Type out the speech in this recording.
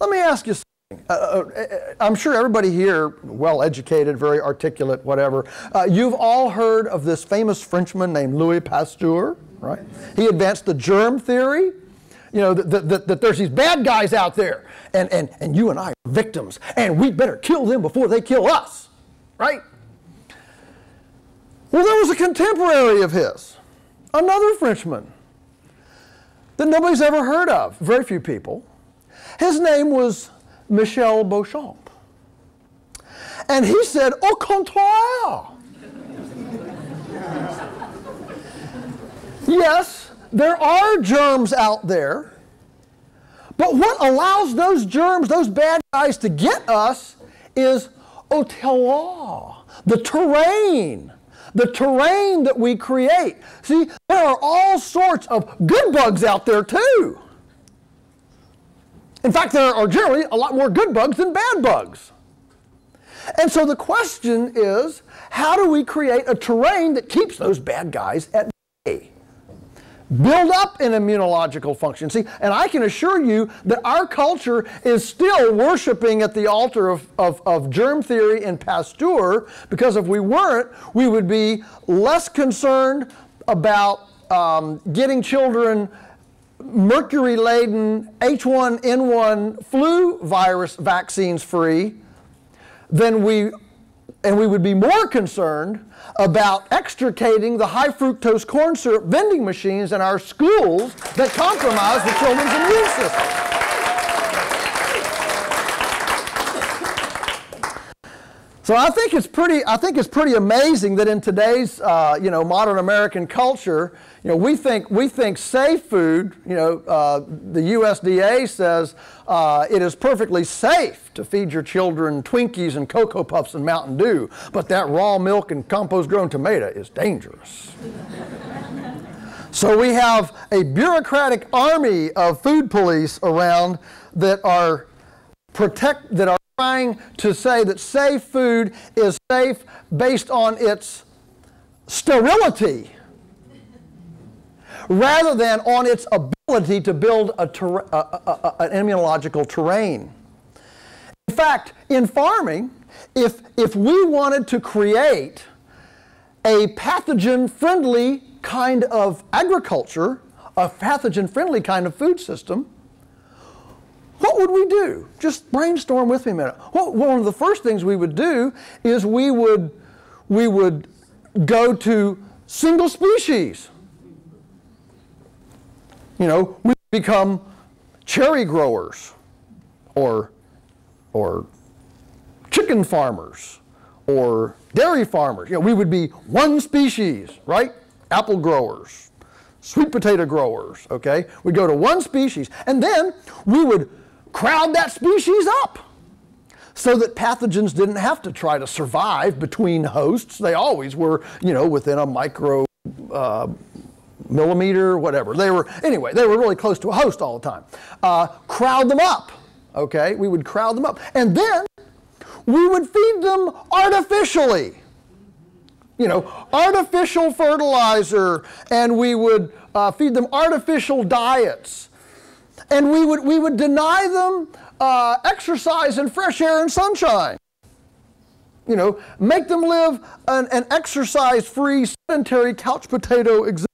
Let me ask you something. I'm sure everybody here, well-educated, very articulate, whatever, you've all heard of this famous Frenchman named Louis Pasteur, right? He advanced the germ theory, you know, that there's these bad guys out there, and you and I are victims, and we better kill them before they kill us, right? Well, there was a contemporary of his, another Frenchman, that nobody's ever heard of, very few people. His name was Michel Beauchamp. And he said, au contraire. Yes, there are germs out there, but what allows those germs, those bad guys to get us is au terroir, the terrain that we create. See, there are all sorts of good bugs out there too. In fact, there are generally a lot more good bugs than bad bugs. And so the question is, how do we create a terrain that keeps those bad guys at bay? Build up an immunological function. See, and I can assure you that our culture is still worshiping at the altar of germ theory and Pasteur, because if we weren't, we would be less concerned about getting children mercury-laden H1N1 flu virus vaccines free and we would be more concerned about extricating the high fructose corn syrup vending machines in our schools that compromise the children's immune system. So I think it's pretty amazing that in today's modern American culture, we think safe food. The USDA says it is perfectly safe to feed your children Twinkies and Cocoa Puffs and Mountain Dew, but that raw milk and compost-grown tomato is dangerous. So we have a bureaucratic army of food police around that are trying to say that safe food is safe based on its sterility rather than on its ability to build an immunological terrain. In fact, in farming, if we wanted to create a pathogen-friendly kind of agriculture, a pathogen-friendly kind of food system, what would we do? Just brainstorm with me a minute. One of the first things we would do is we would go to single species. We become cherry growers or chicken farmers or dairy farmers. We would be one species, right? Apple growers, sweet potato growers, okay? We'd go to one species, and then we would crowd that species up so that pathogens didn't have to try to survive between hosts. They always were, within a micro millimeter, whatever. They were really close to a host all the time. Crowd them up, okay? We would crowd them up. And then we would feed them artificially. Artificial fertilizer, and we would feed them artificial diets. And we would deny them exercise and fresh air and sunshine. Make them live an exercise-free, sedentary couch potato existence.